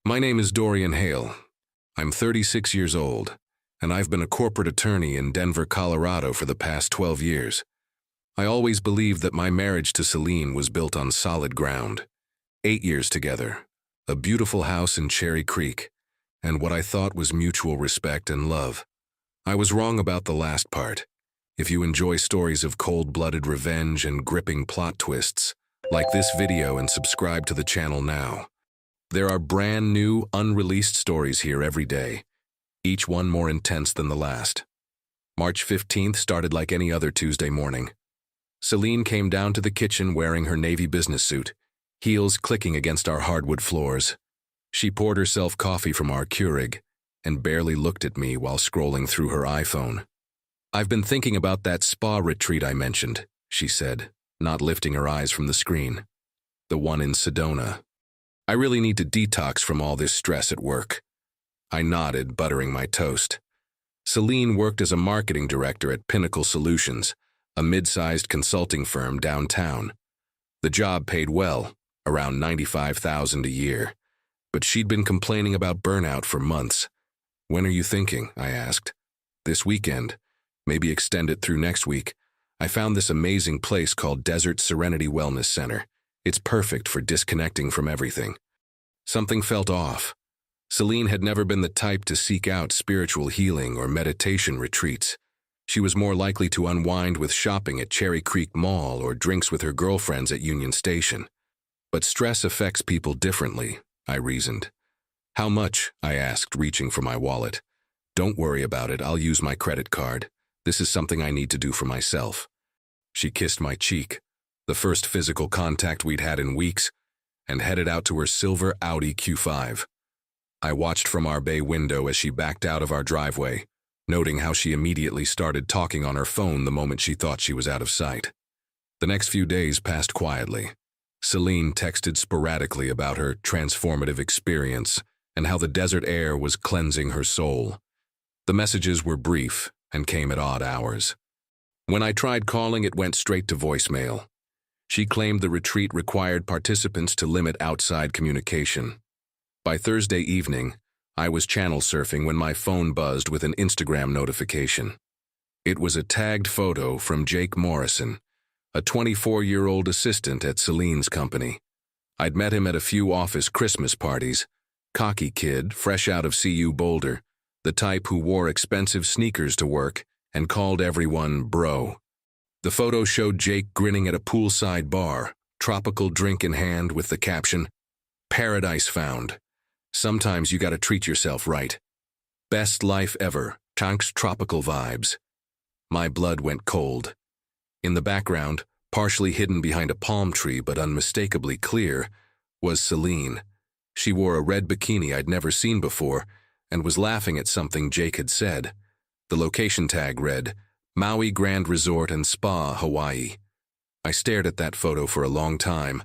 My name is Dorian Hale. I'm 36 years old, and I've been a corporate attorney in Denver, Colorado for the past 12 years. I always believed that my marriage to Celine was built on solid ground. 8 years together, a beautiful house in Cherry Creek, and what I thought was mutual respect and love. I was wrong about the last part. If you enjoy stories of cold-blooded revenge and gripping plot twists, like this video and subscribe to the channel now. There are brand new, unreleased stories here every day, each one more intense than the last. March 15th started like any other Tuesday morning. Celine came down to the kitchen wearing her navy business suit, heels clicking against our hardwood floors. She poured herself coffee from our Keurig and barely looked at me while scrolling through her iPhone. "I've been thinking about that spa retreat I mentioned," she said, not lifting her eyes from the screen. "The one in Sedona. I really need to detox from all this stress at work." I nodded, buttering my toast. Celine worked as a marketing director at Pinnacle Solutions, a mid-sized consulting firm downtown. The job paid well, around $95,000 a year, but she'd been complaining about burnout for months. "When are you thinking?" I asked. "This weekend. Maybe extend it through next week. I found this amazing place called Desert Serenity Wellness Center. It's perfect for disconnecting from everything." Something felt off. Celine had never been the type to seek out spiritual healing or meditation retreats. She was more likely to unwind with shopping at Cherry Creek Mall or drinks with her girlfriends at Union Station. But stress affects people differently, I reasoned. "How much?" I asked, reaching for my wallet. "Don't worry about it, I'll use my credit card. This is something I need to do for myself." She kissed my cheek, the first physical contact we'd had in weeks, and headed out to her silver Audi Q5. I watched from our bay window as she backed out of our driveway, noting how she immediately started talking on her phone the moment she thought she was out of sight. The next few days passed quietly. Celine texted sporadically about her transformative experience and how the desert air was cleansing her soul. The messages were brief and came at odd hours. When I tried calling, it went straight to voicemail. She claimed the retreat required participants to limit outside communication. By Thursday evening, I was channel surfing when my phone buzzed with an Instagram notification. It was a tagged photo from Jake Morrison, a 24-year-old assistant at Celine's company. I'd met him at a few office Christmas parties. Cocky kid, fresh out of CU Boulder, the type who wore expensive sneakers to work and called everyone bro. The photo showed Jake grinning at a poolside bar, tropical drink in hand with the caption, "Paradise found. Sometimes you gotta treat yourself right. Best life ever, Tank's tropical vibes." My blood went cold. In the background, partially hidden behind a palm tree but unmistakably clear, was Celine. She wore a red bikini I'd never seen before and was laughing at something Jake had said. The location tag read, "Maui Grand Resort and Spa, Hawaii." I stared at that photo for a long time.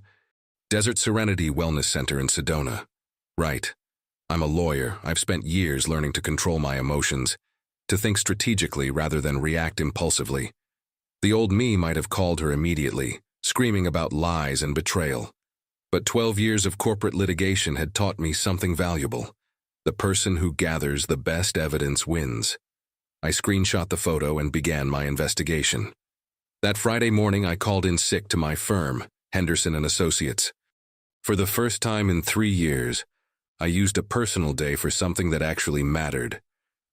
Desert Serenity Wellness Center in Sedona. Right. I'm a lawyer. I've spent years learning to control my emotions, to think strategically rather than react impulsively. The old me might have called her immediately, screaming about lies and betrayal. But 12 years of corporate litigation had taught me something valuable. The person who gathers the best evidence wins. I screenshot the photo and began my investigation. That Friday morning, I called in sick to my firm, Henderson & Associates. For the first time in 3 years, I used a personal day for something that actually mattered.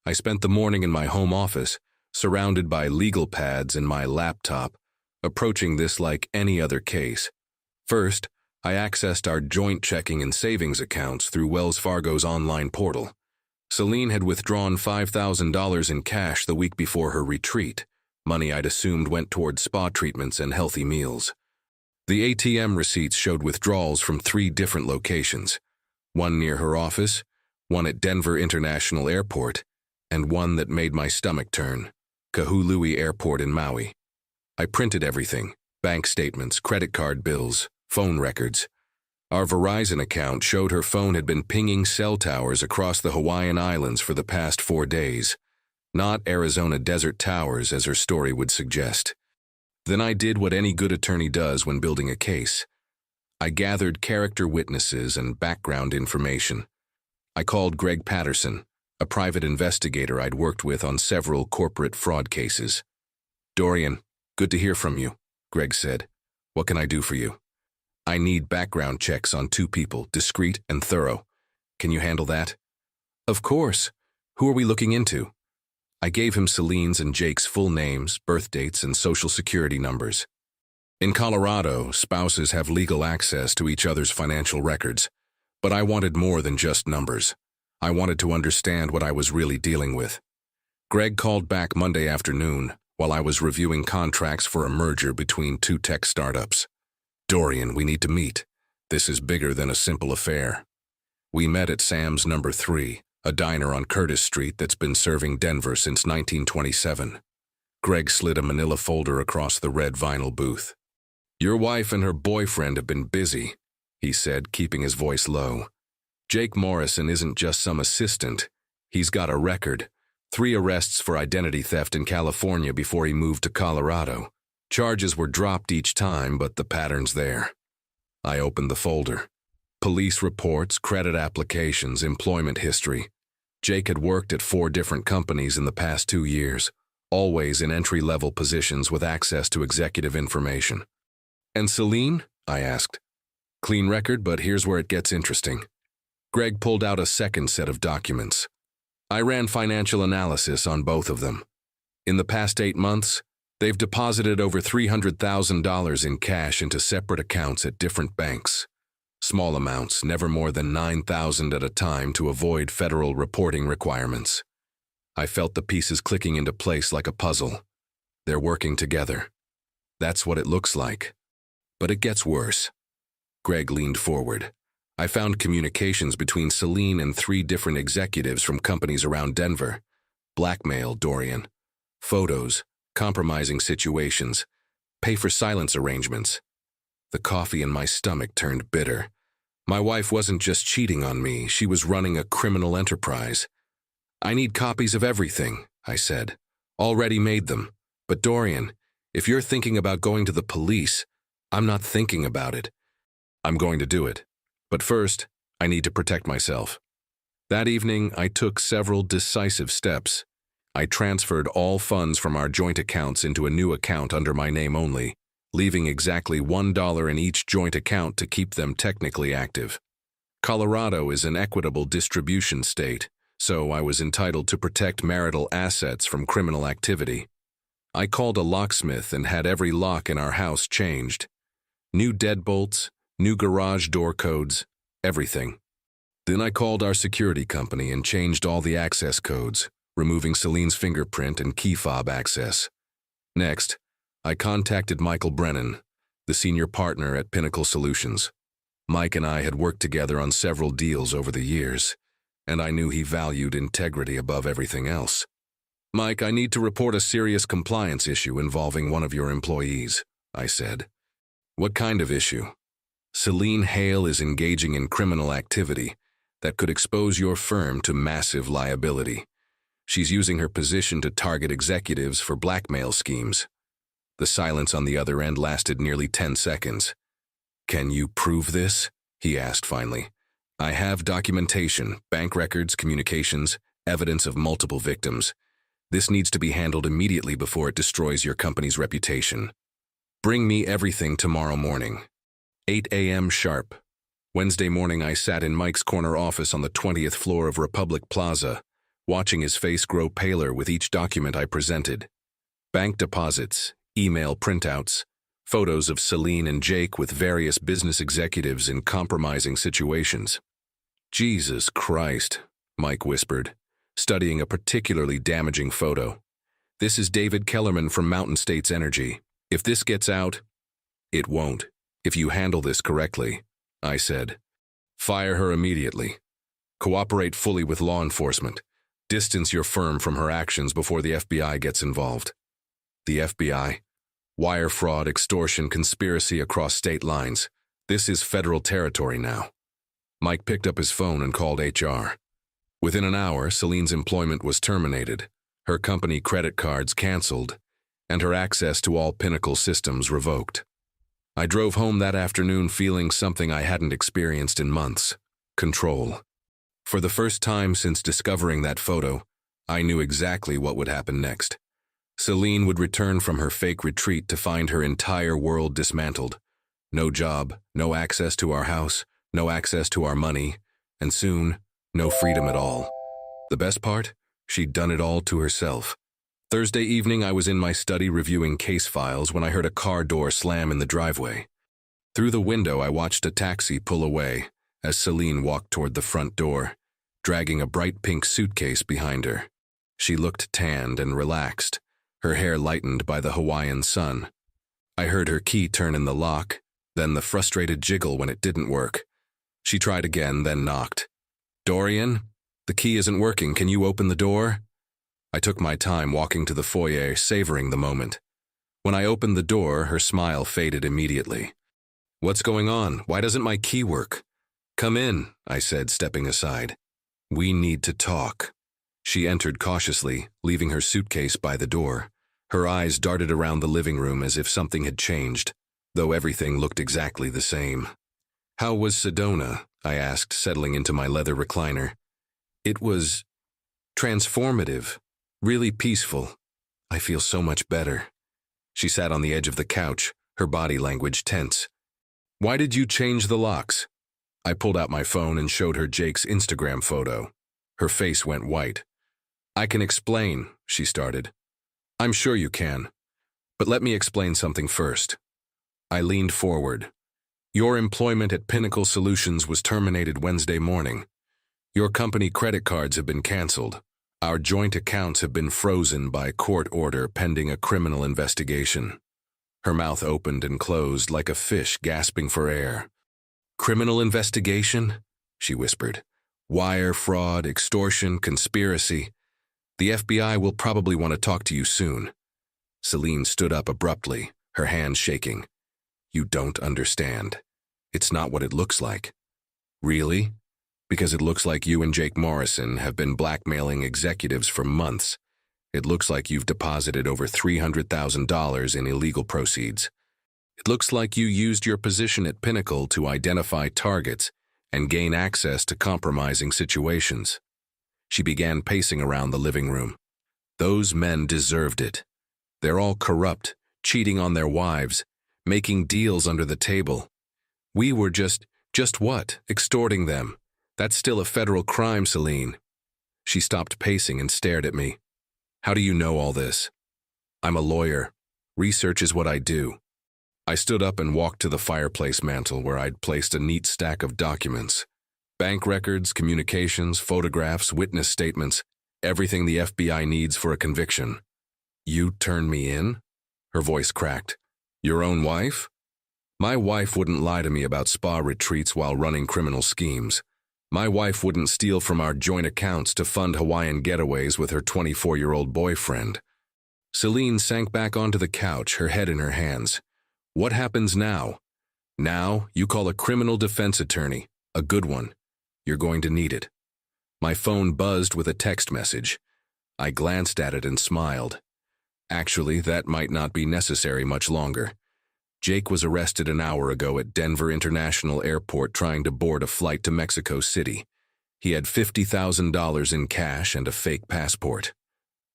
I spent the morning in my home office, surrounded by legal pads and my laptop, approaching this like any other case. First, I accessed our joint checking and savings accounts through Wells Fargo's online portal. Celine had withdrawn $5,000 in cash the week before her retreat, money I'd assumed went toward spa treatments and healthy meals. The ATM receipts showed withdrawals from 3 different locations, one near her office, one at Denver International Airport, and one that made my stomach turn, Kahului Airport in Maui. I printed everything, bank statements, credit card bills, phone records. Our Verizon account showed her phone had been pinging cell towers across the Hawaiian Islands for the past 4 days, not Arizona desert towers as her story would suggest. Then I did what any good attorney does when building a case. I gathered character witnesses and background information. I called Greg Patterson, a private investigator I'd worked with on several corporate fraud cases. "Dorian, good to hear from you," Greg said. "What can I do for you?" "I need background checks on 2 people, discreet and thorough. Can you handle that?" "Of course. Who are we looking into?" I gave him Celine's and Jake's full names, birth dates, and social security numbers. In Colorado, spouses have legal access to each other's financial records, but I wanted more than just numbers. I wanted to understand what I was really dealing with. Greg called back Monday afternoon while I was reviewing contracts for a merger between 2 tech startups. "Dorian, we need to meet. This is bigger than a simple affair." We met at Sam's Number 3, a diner on Curtis Street that's been serving Denver since 1927. Greg slid a manila folder across the red vinyl booth. "Your wife and her boyfriend have been busy," he said, keeping his voice low. "Jake Morrison isn't just some assistant. He's got a record. 3 arrests for identity theft in California before he moved to Colorado. Charges were dropped each time, but the pattern's there." I opened the folder. Police reports, credit applications, employment history. Jake had worked at 4 different companies in the past 2 years, always in entry-level positions with access to executive information. "And Celine?" I asked. "Clean record, but here's where it gets interesting." Greg pulled out a second set of documents. I ran financial analysis on both of them. In the past 8 months, they've deposited over $300,000 in cash into separate accounts at different banks. Small amounts, never more than $9,000 at a time to avoid federal reporting requirements. I felt the pieces clicking into place like a puzzle. They're working together. That's what it looks like. But it gets worse. Greg leaned forward. I found communications between Celine and 3 different executives from companies around Denver. Blackmail, Dorian. Photos, compromising situations, pay-for-silence arrangements. The coffee in my stomach turned bitter. My wife wasn't just cheating on me, she was running a criminal enterprise. "I need copies of everything," I said. "Already made them. But Dorian, if you're thinking about going to the police, I'm not thinking about it. I'm going to do it. But first, I need to protect myself." That evening, I took several decisive steps. I transferred all funds from our joint accounts into a new account under my name only, leaving exactly $1 in each joint account to keep them technically active. Colorado is an equitable distribution state, so I was entitled to protect marital assets from criminal activity. I called a locksmith and had every lock in our house changed. New deadbolts, new garage door codes, everything. Then I called our security company and changed all the access codes, removing Celine's fingerprint and key fob access. Next, I contacted Michael Brennan, the senior partner at Pinnacle Solutions. Mike and I had worked together on several deals over the years, and I knew he valued integrity above everything else. "Mike, I need to report a serious compliance issue involving one of your employees," I said. "What kind of issue?" "Celine Hale is engaging in criminal activity that could expose your firm to massive liability. She's using her position to target executives for blackmail schemes." The silence on the other end lasted nearly 10 seconds. "Can you prove this?" he asked finally. "I have documentation, bank records, communications, evidence of multiple victims. This needs to be handled immediately before it destroys your company's reputation. Bring me everything tomorrow morning. 8 a.m. sharp." Wednesday morning, I sat in Mike's corner office on the 20th floor of Republic Plaza, watching his face grow paler with each document I presented. Bank deposits, email printouts, photos of Celine and Jake with various business executives in compromising situations. "Jesus Christ," Mike whispered, studying a particularly damaging photo. "This is David Kellerman from Mountain States Energy. If this gets out..." "It won't, if you handle this correctly," I said. "Fire her immediately. Cooperate fully with law enforcement. Distance your firm from her actions before the FBI gets involved." "The FBI? Wire fraud, extortion, conspiracy across state lines. This is federal territory now." Mike picked up his phone and called HR. Within an hour, Celine's employment was terminated, her company credit cards canceled, and her access to all Pinnacle systems revoked. I drove home that afternoon feeling something I hadn't experienced in months: control. For the first time since discovering that photo, I knew exactly what would happen next. Celine would return from her fake retreat to find her entire world dismantled. No job, no access to our house, no access to our money, and soon, no freedom at all. The best part? She'd done it all to herself. Thursday evening, I was in my study reviewing case files when I heard a car door slam in the driveway. Through the window, I watched a taxi pull away as Celine walked toward the front door, dragging a bright pink suitcase behind her. She looked tanned and relaxed, her hair lightened by the Hawaiian sun. I heard her key turn in the lock, then the frustrated jiggle when it didn't work. She tried again, then knocked. "Dorian, the key isn't working. Can you open the door?" I took my time walking to the foyer, savoring the moment. When I opened the door, her smile faded immediately. "What's going on? Why doesn't my key work?" "Come in," I said, stepping aside. "We need to talk." She entered cautiously, leaving her suitcase by the door. Her eyes darted around the living room as if something had changed, though everything looked exactly the same. "How was Sedona?" I asked, settling into my leather recliner. "It was transformative, really peaceful. I feel so much better." She sat on the edge of the couch, her body language tense. "Why did you change the locks?" I pulled out my phone and showed her Jake's Instagram photo. Her face went white. "I can explain," she started. "I'm sure you can. But let me explain something first." I leaned forward. "Your employment at Pinnacle Solutions was terminated Wednesday morning. Your company credit cards have been canceled. Our joint accounts have been frozen by court order pending a criminal investigation." Her mouth opened and closed like a fish gasping for air. "Criminal investigation?" she whispered. "Wire fraud, extortion, conspiracy. The FBI will probably want to talk to you soon." Celine stood up abruptly, her hands shaking. "You don't understand. It's not what it looks like." "Really? Because it looks like you and Jake Morrison have been blackmailing executives for months. It looks like you've deposited over $300,000 in illegal proceeds. It looks like you used your position at Pinnacle to identify targets and gain access to compromising situations." She began pacing around the living room. "Those men deserved it. They're all corrupt, cheating on their wives, making deals under the table. We were just what? Extorting them. That's still a federal crime, Celine." She stopped pacing and stared at me. "How do you know all this?" "I'm a lawyer. Research is what I do." I stood up and walked to the fireplace mantel where I'd placed a neat stack of documents. Bank records, communications, photographs, witness statements, everything the FBI needs for a conviction. "You turned me in?" Her voice cracked. "Your own wife?" "My wife wouldn't lie to me about spa retreats while running criminal schemes. My wife wouldn't steal from our joint accounts to fund Hawaiian getaways with her 24-year-old boyfriend." Celine sank back onto the couch, her head in her hands. "What happens now? Now, you call a criminal defense attorney, a good one. You're going to need it." My phone buzzed with a text message. I glanced at it and smiled. Actually, that might not be necessary much longer. Jake was arrested an hour ago at Denver International Airport trying to board a flight to Mexico City. He had $50,000 in cash and a fake passport.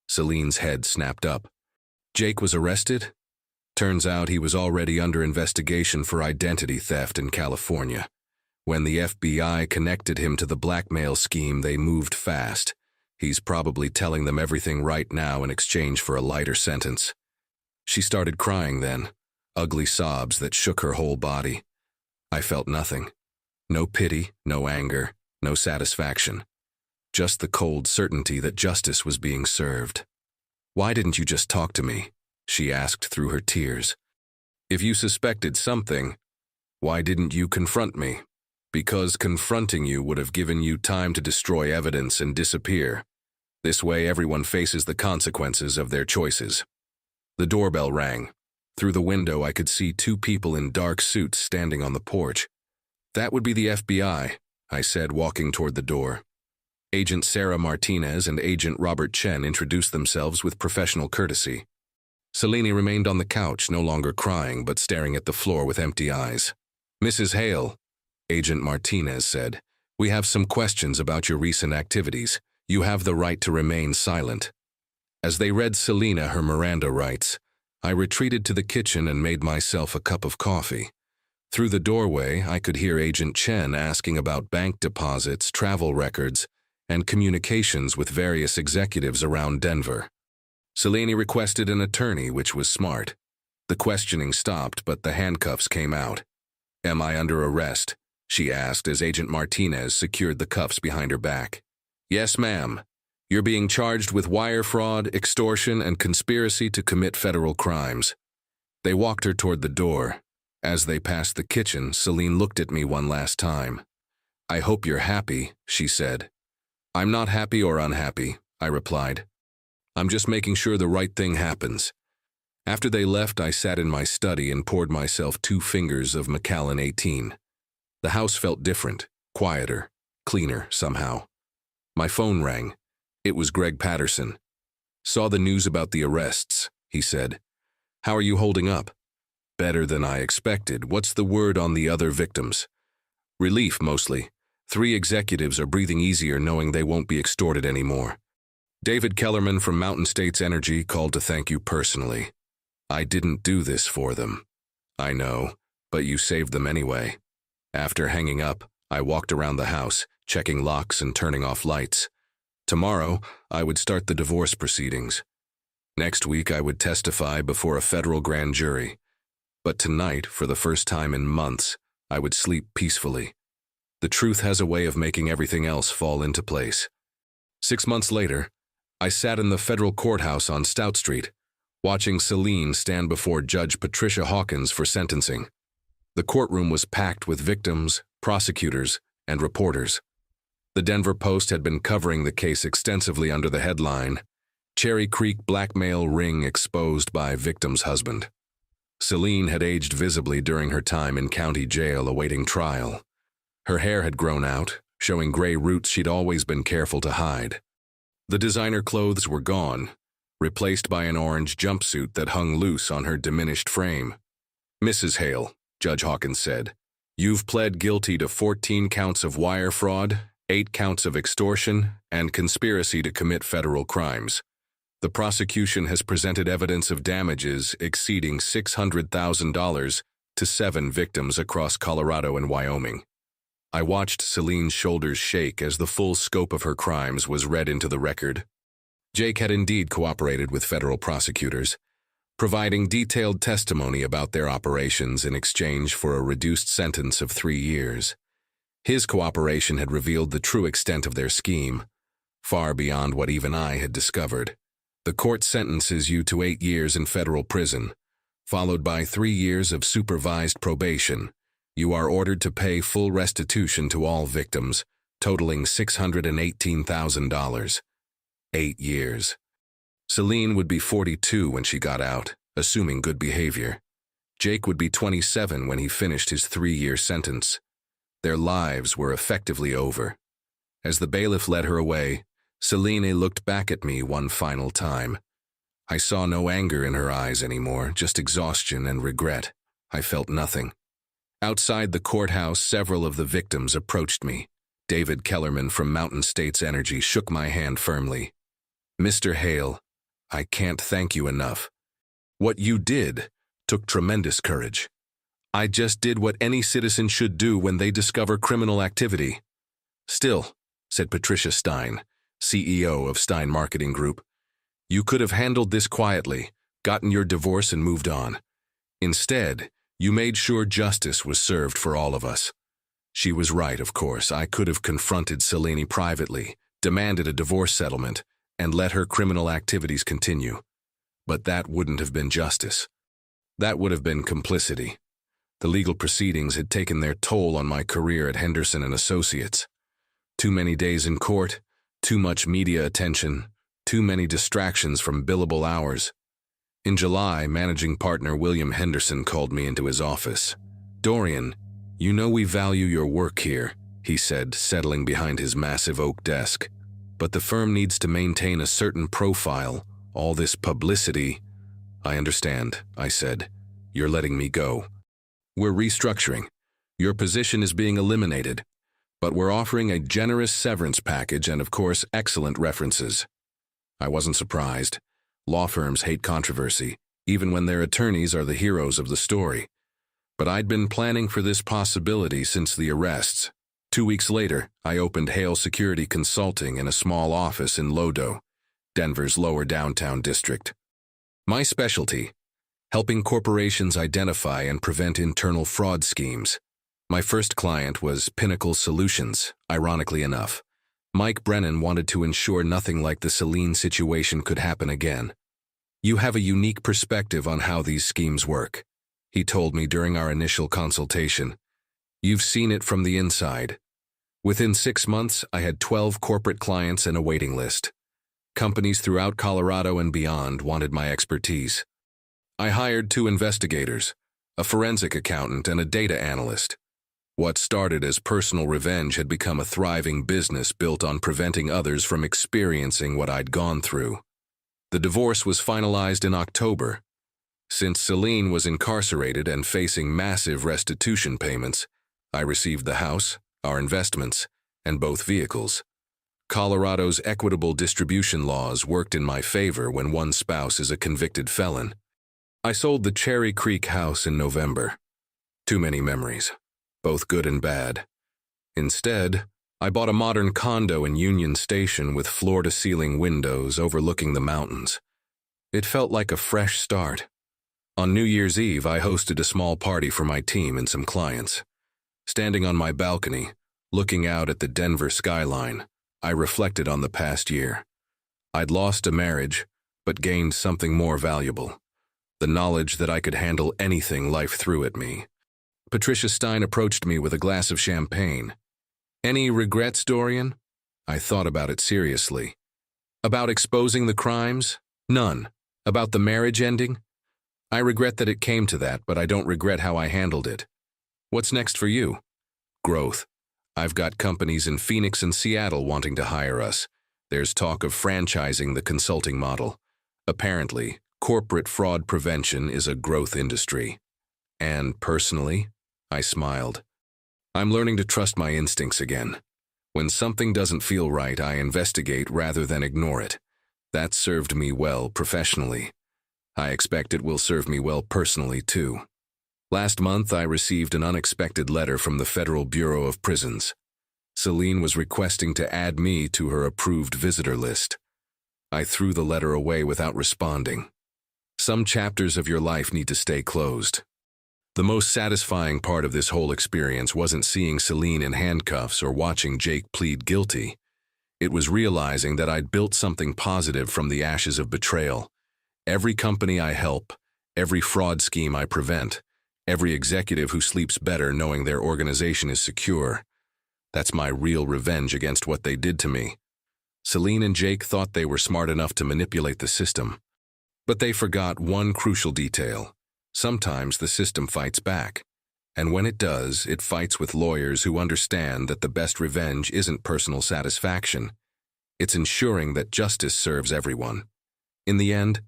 Celine's head snapped up. "Jake was arrested?" Turns out he was already under investigation for identity theft in California. When the FBI connected him to the blackmail scheme, they moved fast. He's probably telling them everything right now in exchange for a lighter sentence. She started crying then, ugly sobs that shook her whole body. I felt nothing. No pity, no anger, no satisfaction. Just the cold certainty that justice was being served. "Why didn't you just talk to me?" she asked through her tears. "If you suspected something, why didn't you confront me?" "Because confronting you would have given you time to destroy evidence and disappear. This way everyone faces the consequences of their choices." The doorbell rang. Through the window I could see two people in dark suits standing on the porch. "That would be the FBI, I said, walking toward the door. Agent Sarah Martinez and Agent Robert Chen introduced themselves with professional courtesy. Celine remained on the couch, no longer crying, but staring at the floor with empty eyes. "Mrs. Hale," Agent Martinez said, We have some questions about your recent activities. You have the right to remain silent." As they read Selena her Miranda rights, I retreated to the kitchen and made myself a cup of coffee. Through the doorway, I could hear Agent Chen asking about bank deposits, travel records, and communications with various executives around Denver. Selena requested an attorney, which was smart. The questioning stopped, but the handcuffs came out. "Am I under arrest?" she asked as Agent Martinez secured the cuffs behind her back. "Yes, ma'am. You're being charged with wire fraud, extortion, and conspiracy to commit federal crimes." They walked her toward the door. As they passed the kitchen, Celine looked at me one last time. "I hope you're happy," she said. "I'm not happy or unhappy," I replied. "I'm just making sure the right thing happens." After they left, I sat in my study and poured myself 2 fingers of Macallan 18. The house felt different, quieter, cleaner somehow. My phone rang. It was Greg Patterson. "Saw the news about the arrests," he said. "How are you holding up?" "Better than I expected. What's the word on the other victims?" "Relief, mostly. 3 executives are breathing easier knowing they won't be extorted anymore. David Kellerman from Mountain States Energy called to thank you personally. I didn't do this for them." "I know, but you saved them anyway." After hanging up, I walked around the house, checking locks and turning off lights. Tomorrow, I would start the divorce proceedings. Next week, I would testify before a federal grand jury. But tonight, for the first time in months, I would sleep peacefully. The truth has a way of making everything else fall into place. 6 months later, I sat in the federal courthouse on Stout Street, watching Celine stand before Judge Patricia Hawkins for sentencing. The courtroom was packed with victims, prosecutors, and reporters. The Denver Post had been covering the case extensively under the headline, "Cherry Creek Blackmail Ring Exposed by Victim's Husband." Celine had aged visibly during her time in county jail awaiting trial. Her hair had grown out, showing gray roots she'd always been careful to hide. The designer clothes were gone, replaced by an orange jumpsuit that hung loose on her diminished frame. "Mrs. Hale," Judge Hawkins said, "you've pled guilty to 14 counts of wire fraud, 8 counts of extortion, and conspiracy to commit federal crimes. The prosecution has presented evidence of damages exceeding $600,000 to 7 victims across Colorado and Wyoming." I watched Celine's shoulders shake as the full scope of her crimes was read into the record. Jake had indeed cooperated with federal prosecutors, providing detailed testimony about their operations in exchange for a reduced sentence of 3 years. His cooperation had revealed the true extent of their scheme, far beyond what even I had discovered. The court sentences you to 8 years in federal prison, followed by 3 years of supervised probation. You are ordered to pay full restitution to all victims, totaling $618,000. 8 years. Celine would be 42 when she got out, assuming good behavior. Jake would be 27 when he finished his 3-year sentence. Their lives were effectively over. As the bailiff led her away, Celine looked back at me one final time. I saw no anger in her eyes anymore, just exhaustion and regret. I felt nothing. Outside the courthouse, several of the victims approached me. David Kellerman from Mountain States Energy shook my hand firmly. "Mr. Hale, I can't thank you enough. What you did took tremendous courage. I just did what any citizen should do when they discover criminal activity." "Still," said Patricia Stein, CEO of Stein Marketing Group, "you could have handled this quietly, gotten your divorce and moved on. Instead, you made sure justice was served for all of us." She was right, of course. I could have confronted Celine privately, demanded a divorce settlement, and let her criminal activities continue. But that wouldn't have been justice. That would have been complicity. The legal proceedings had taken their toll on my career at Henderson and Associates. Too many days in court, too much media attention, too many distractions from billable hours. In July, managing partner William Henderson called me into his office. "Dorian, you know we value your work here," he said, settling behind his massive oak desk. "But the firm needs to maintain a certain profile. All this publicity—" "I understand," I said. "You're letting me go." "We're restructuring. Your position is being eliminated. but we're offering a generous severance package and, of course, excellent references. I wasn't surprised. Law firms hate controversy, even when their attorneys are the heroes of the story. But I'd been planning for this possibility since the arrests. 2 weeks later, I opened Hale Security Consulting in a small office in Lodo, Denver's lower downtown district. My specialty: helping corporations identify and prevent internal fraud schemes. My first client was Pinnacle Solutions, ironically enough. Mike Brennan wanted to ensure nothing like the Celine situation could happen again. "You have a unique perspective on how these schemes work," he told me during our initial consultation. "You've seen it from the inside." Within 6 months, I had 12 corporate clients and a waiting list. Companies throughout Colorado and beyond wanted my expertise. I hired 2 investigators, a forensic accountant and a data analyst. What started as personal revenge had become a thriving business built on preventing others from experiencing what I'd gone through. The divorce was finalized in October. Since Celine was incarcerated and facing massive restitution payments, I received the house, our investments, and both vehicles. Colorado's equitable distribution laws worked in my favor when one spouse is a convicted felon. I sold the Cherry Creek house in November. Too many memories, both good and bad. Instead, I bought a modern condo in Union Station with floor-to-ceiling windows overlooking the mountains. It felt like a fresh start. On New Year's Eve, I hosted a small party for my team and some clients. Standing on my balcony, looking out at the Denver skyline, I reflected on the past year. I'd lost a marriage, but gained something more valuable: the knowledge that I could handle anything life threw at me. Patricia Stein approached me with a glass of champagne. "Any regrets, Dorian?" I thought about it seriously. "About exposing the crimes? None. About the marriage ending? I regret that it came to that, but I don't regret how I handled it." "What's next for you?" "Growth. I've got companies in Phoenix and Seattle wanting to hire us. There's talk of franchising the consulting model. Apparently, corporate fraud prevention is a growth industry." "And personally?" I smiled. "I'm learning to trust my instincts again. When something doesn't feel right, I investigate rather than ignore it. That's served me well professionally. I expect it will serve me well personally, too." Last month, I received an unexpected letter from the Federal Bureau of Prisons. Celine was requesting to add me to her approved visitor list. I threw the letter away without responding. Some chapters of your life need to stay closed. The most satisfying part of this whole experience wasn't seeing Celine in handcuffs or watching Jake plead guilty. It was realizing that I'd built something positive from the ashes of betrayal. Every company I help, every fraud scheme I prevent, every executive who sleeps better knowing their organization is secure. That's my real revenge against what they did to me. Celine and Jake thought they were smart enough to manipulate the system. But they forgot one crucial detail. Sometimes the system fights back. And when it does, it fights with lawyers who understand that the best revenge isn't personal satisfaction. It's ensuring that justice serves everyone. In the end,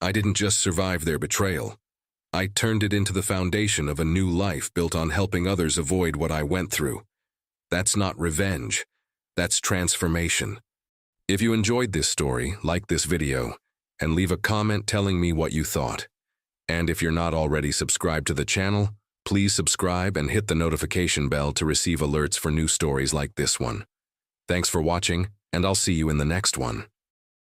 I didn't just survive their betrayal. I turned it into the foundation of a new life built on helping others avoid what I went through. That's not revenge. That's transformation. If you enjoyed this story, like this video, and leave a comment telling me what you thought. And if you're not already subscribed to the channel, please subscribe and hit the notification bell to receive alerts for new stories like this one. Thanks for watching, and I'll see you in the next one.